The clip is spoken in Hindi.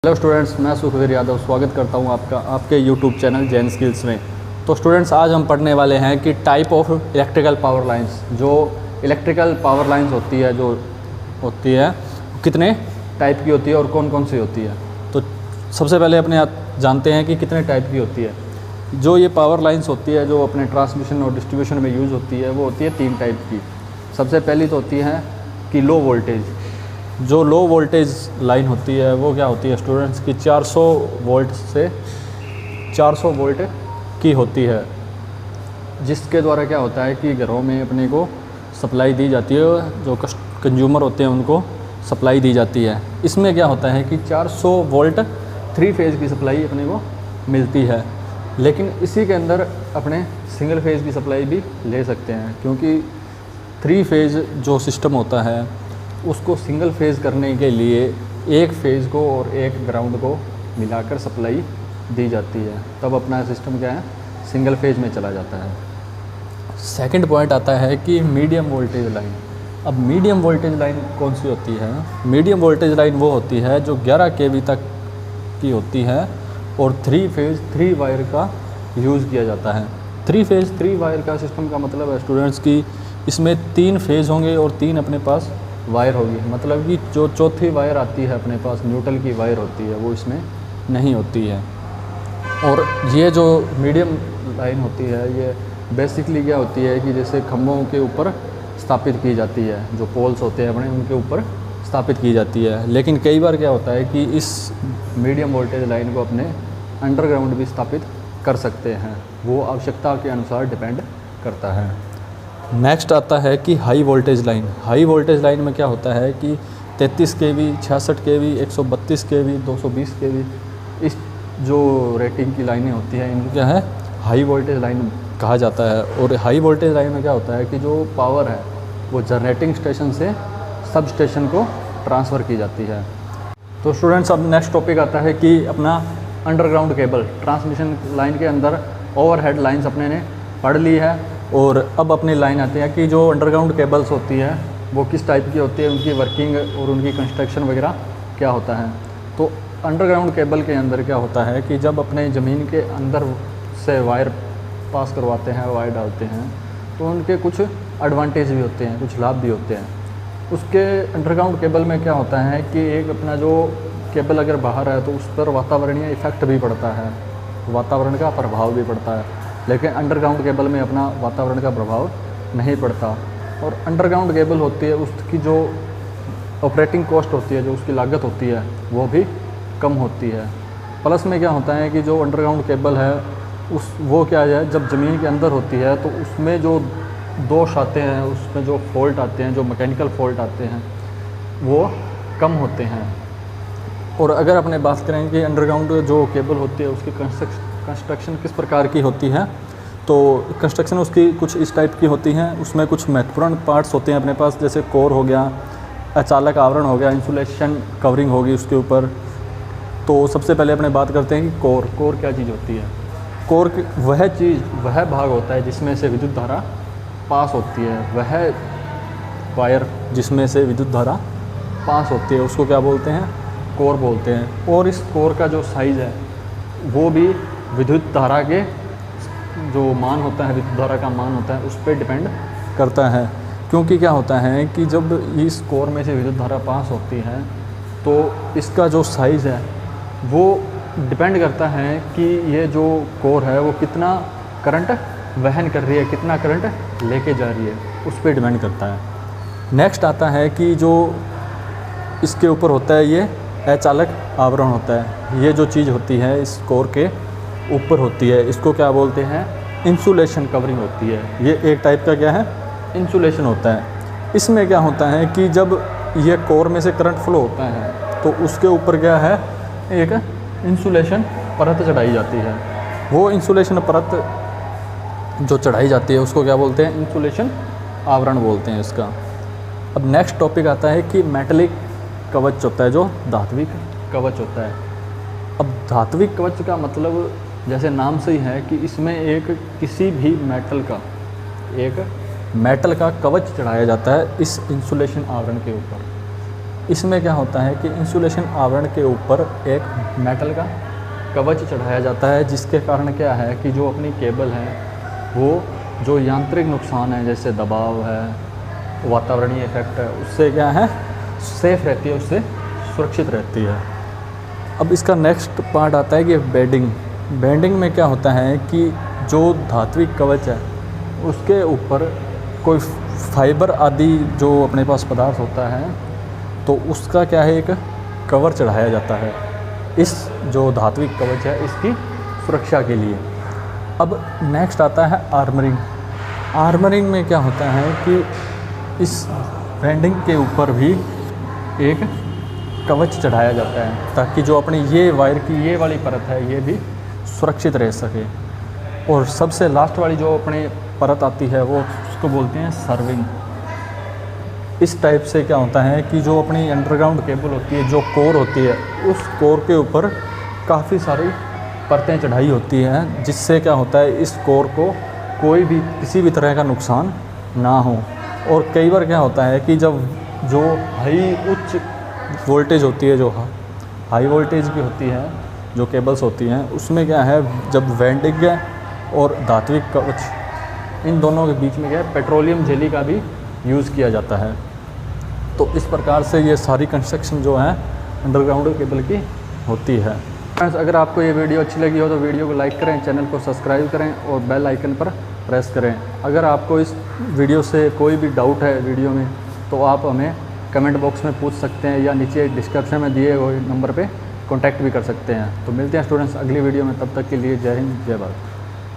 हेलो स्टूडेंट्स, मैं सुखवीर यादव स्वागत करता हूं आपका आपके यूट्यूब चैनल जैन स्किल्स में। तो स्टूडेंट्स, आज हम पढ़ने वाले हैं कि type of electrical power lines. जो इलेक्ट्रिकल पावर लाइंस होती है कितने टाइप की होती है और कौन कौन सी होती है। तो सबसे पहले अपने आप जानते हैं कि कितने टाइप की होती है। जो ये पावर लाइंस होती है जो अपने ट्रांसमिशन और डिस्ट्रीब्यूशन में यूज़ होती है वो होती है 3 टाइप की। सबसे पहली तो होती है कि लो वोल्टेज। जो लो वोल्टेज लाइन होती है वो क्या होती है स्टूडेंट्स की 400 वोल्ट से 400 वोल्ट की होती है, जिसके द्वारा क्या होता है कि घरों में अपने को सप्लाई दी जाती है, जो कंज्यूमर होते हैं उनको सप्लाई दी जाती है। इसमें क्या होता है कि 400 वोल्ट 3 फेज़ की सप्लाई अपने को मिलती है, लेकिन इसी के अंदर अपने सिंगल फेज़ की सप्लाई भी ले सकते हैं, क्योंकि 3 फेज़ जो सिस्टम होता है उसको सिंगल फेज़ करने के लिए एक फेज़ को और एक ग्राउंड को मिलाकर सप्लाई दी जाती है, तब अपना सिस्टम क्या है सिंगल फेज़ में चला जाता है। सेकंड पॉइंट आता है कि मीडियम वोल्टेज लाइन। अब मीडियम वोल्टेज लाइन कौन सी होती है? मीडियम वोल्टेज लाइन वो होती है जो 11 kV तक की होती है और 3 फेज़ 3 वायर का यूज़ किया जाता है। 3 फेज़ 3 वायर का सिस्टम का मतलब है स्टूडेंट्स की इसमें 3 फेज़ होंगे और 3 अपने पास वायर होगी, मतलब कि जो चौथी वायर आती है अपने पास न्यूट्रल की वायर होती है वो इसमें नहीं होती है। और ये जो मीडियम लाइन होती है ये बेसिकली क्या होती है कि जैसे खंभों के ऊपर स्थापित की जाती है, जो पोल्स होते हैं अपने उनके ऊपर स्थापित की जाती है। लेकिन कई बार क्या होता है कि इस मीडियम वोल्टेज लाइन को अपने अंडरग्राउंड भी स्थापित कर सकते हैं, वो आवश्यकता के अनुसार डिपेंड करता है। नेक्स्ट आता है कि high voltage line. High voltage line में क्या होता है कि 33 kV 66 kV 132 kV 220 kV इस जो रेटिंग की लाइनें होती हैं इनको क्या है हाई वोल्टेज लाइन कहा जाता है। और हाई वोल्टेज लाइन में क्या होता है कि जो पावर है वो जनरेटिंग स्टेशन से सब स्टेशन को ट्रांसफ़र की जाती है। तो स्टूडेंट्स, अब नेक्स्ट टॉपिक आता है कि अपना अंडरग्राउंड केबल। ट्रांसमिशन लाइन के अंदर ओवरहेड लाइन्स अपने ने पढ़ ली है और अब अपनी लाइन आती है कि जो अंडरग्राउंड केबल्स होती है वो किस टाइप की होती है, उनकी वर्किंग और उनकी कंस्ट्रक्शन वगैरह क्या होता है। तो अंडरग्राउंड केबल के अंदर क्या होता है कि जब अपने ज़मीन के अंदर से वायर पास करवाते हैं, वायर डालते हैं, तो उनके कुछ एडवांटेज भी होते हैं, कुछ लाभ भी होते हैं। उसके अंडरग्राउंड केबल में क्या होता है कि एक अपना जो केबल अगर बाहर है तो उस पर वातावरणीय इफ़ेक्ट भी पड़ता है, वातावरण का प्रभाव भी पड़ता है, लेकिन अंडरग्राउंड केबल में अपना वातावरण का प्रभाव नहीं पड़ता। और अंडरग्राउंड केबल होती है उसकी जो ऑपरेटिंग कॉस्ट होती है, जो उसकी लागत होती है वो भी कम होती है। प्लस में क्या होता है कि जो अंडरग्राउंड केबल है वो क्या है जब ज़मीन के अंदर होती है तो उसमें जो दोष आते हैं, उसमें जो फॉल्ट आते हैं, जो मैकेनिकल फॉल्ट आते हैं वो कम होते हैं। और अगर अपने बात करें कि अंडरग्राउंड जो केबल होती है उसकी कंस्ट्रक्शन किस प्रकार की होती है, तो कंस्ट्रक्शन उसकी कुछ इस टाइप की होती हैं। उसमें कुछ महत्वपूर्ण पार्ट्स होते हैं अपने पास, जैसे कोर हो गया, अचालक आवरण हो गया, इंसुलेशन कवरिंग होगी उसके ऊपर। तो सबसे पहले अपने बात करते हैं कि कोर क्या चीज़ होती है। कोर वह भाग होता है जिसमें से विद्युत धारा पास होती है, वह वायर जिसमें से विद्युत धारा पास होती है उसको क्या बोलते हैं, कोर बोलते हैं। और इस कोर का जो साइज़ है वो भी विद्युत धारा के जो मान होता है, विद्युत धारा का मान होता है उस पर डिपेंड करता है। क्योंकि क्या होता है कि जब इस कोर में से विद्युत धारा पास होती है तो इसका जो साइज़ है वो डिपेंड करता है कि ये जो कोर है वो कितना करंट वहन कर रही है, कितना करंट लेके जा रही है, उस पर डिपेंड करता है। नेक्स्ट आता है कि जो इसके ऊपर होता है ये अचालक आवरण होता है। ये जो चीज़ होती है इस कोर के ऊपर होती है, इसको क्या बोलते हैं, इंसुलेशन कवरिंग होती है। ये एक टाइप का क्या है, इंसुलेशन होता है। इसमें क्या होता है कि जब ये कोर में से करंट फ्लो होता है तो उसके ऊपर क्या है एक इंसुलेशन परत चढ़ाई जाती है। वो इंसुलेशन परत जो चढ़ाई जाती है उसको क्या बोलते हैं, इंसुलेशन आवरण बोलते हैं इसका। अब नेक्स्ट टॉपिक आता है कि मेटलिक कवच होता है, जो धात्विक कवच होता है। अब धात्विक कवच का मतलब जैसे नाम से ही है कि इसमें एक किसी भी मेटल का कवच चढ़ाया जाता है इस इंसुलेशन आवरण के ऊपर। इसमें क्या होता है कि इंसुलेशन आवरण के ऊपर एक मेटल का कवच चढ़ाया जाता है, जिसके कारण क्या है कि जो अपनी केबल है वो जो यांत्रिक नुकसान है जैसे दबाव है, वातावरणीय इफेक्ट है, उससे क्या है सेफ रहती है, उससे सुरक्षित रहती है। अब इसका नेक्स्ट पार्ट आता है कि बेडिंग। बेडिंग में क्या होता है कि जो धात्विक कवच है उसके ऊपर कोई फाइबर आदि जो अपने पास पदार्थ होता है तो उसका क्या है एक कवर चढ़ाया जाता है इस जो धात्विक कवच है इसकी सुरक्षा के लिए। अब नेक्स्ट आता है आर्मरिंग। आर्मरिंग में क्या होता है कि इस बेंडिंग के ऊपर भी एक कवच चढ़ाया जाता है ताकि जो अपनी ये वायर की ये वाली परत है ये भी सुरक्षित रह सके। और सबसे लास्ट वाली जो अपने परत आती है वो उसको बोलते हैं सर्विंग। इस टाइप से क्या होता है कि जो अपनी अंडरग्राउंड केबल होती है, जो कोर होती है, उस कोर के ऊपर काफ़ी सारी परतें चढ़ाई होती हैं, जिससे क्या होता है इस कोर को कोई भी किसी भी तरह का नुकसान ना हो। और कई बार क्या होता है कि जब जो उच्च वोल्टेज होती है, जो हाई वोल्टेज की होती है, जो केबल्स होती हैं, उसमें क्या है जब वेंडिंग और धात्विक कवच इन दोनों के बीच में क्या है पेट्रोलियम जेली का भी यूज़ किया जाता है। तो इस प्रकार से ये सारी कंस्ट्रक्शन जो है अंडरग्राउंड केबल की होती है। फ्रेंड्स, अगर आपको ये वीडियो अच्छी लगी हो तो वीडियो को लाइक करें, चैनल को सब्सक्राइब करें और बेल आइकन पर प्रेस करें। अगर आपको इस वीडियो से कोई भी डाउट है वीडियो में तो आप हमें कमेंट बॉक्स में पूछ सकते हैं या नीचे डिस्क्रिप्शन में दिए हुए नंबर पे कांटेक्ट भी कर सकते हैं। तो मिलते हैं स्टूडेंट्स अगली वीडियो में, तब तक के लिए जय हिंद जय भारत।